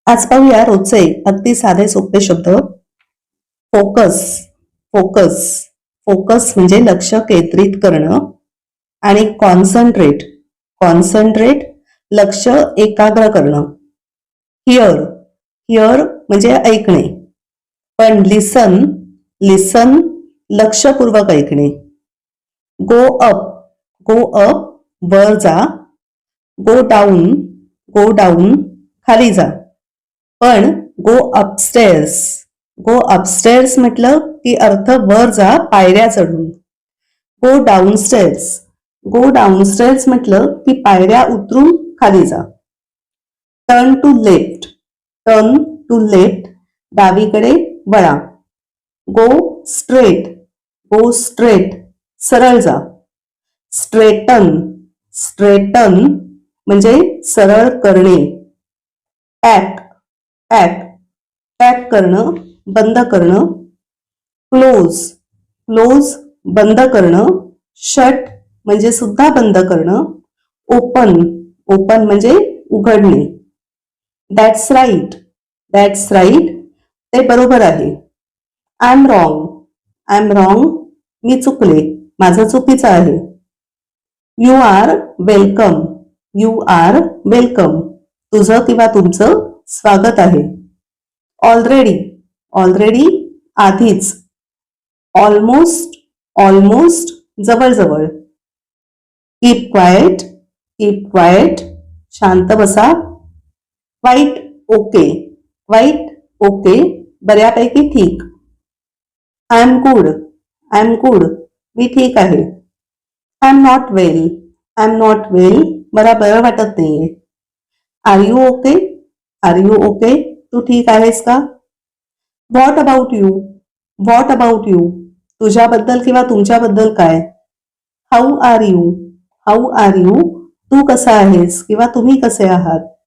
आज पाहूया रोजचे अगदी साधे सोपे शब्द. फोकस. फोकस. फोकस म्हणजे लक्ष केंद्रित करणं. आणि कॉन्सन्ट्रेट. कॉन्सन्ट्रेट लक्ष एकाग्र करणं. हिअर. हिअर म्हणजे ऐकणे. पण लिसन. लिसन लक्षपूर्वक ऐकणे. Go up. गो अप वर जा. Go down. गो डाऊन खाली जा. पण गो अपस्टेअर्स. गो अपस्टेअर्स म्हटलं की अर्थ वर जा पायऱ्या चढून. गो डाऊनस्टेअर्स. गो डाऊनस्टेअर्स म्हटलं की पायऱ्या उतरून खाली जा. Turn to left. Turn to left डावीकडे वळा. Go straight. गो स्ट्रेट सरळ जा. स्ट्रेटन. स्ट्रेटन म्हणजे सरळ करणे. पॅक. पॅक पॅक करणं बंद करणं. क्लोज. क्लोज बंद करणं. शट म्हणजे सुद्धा बंद करणं. ओपन. ओपन म्हणजे उघडणे. That's right. दॅट्स राईट ते बरोबर आहे. I am wrong. I am wrong मी चुकले माझं चुकीचं आहे. You are welcome. You are welcome तुझं किंवा तुमचं स्वागत आहे. ऑलरेडी. ऑलरेडी आधीच. ऑलमोस्ट. ऑलमोस्ट जवळजवळ. Keep quiet. कीप क्वाएट शांत बसा. Quite okay. क्वाईट ओके बऱ्यापैकी ठीक. I am good. I am good मी ठीक आहे. I am not well. I am not well मला बरं वाटत नाहीये. Are you okay. Are you okay तू ठीक आहेस का. What about you. What about you तुझ्याबद्दल किंवा तुमच्याबद्दल काय. How are you. How are you तू कसा आहेस किंवा तुम्ही कसे आहात.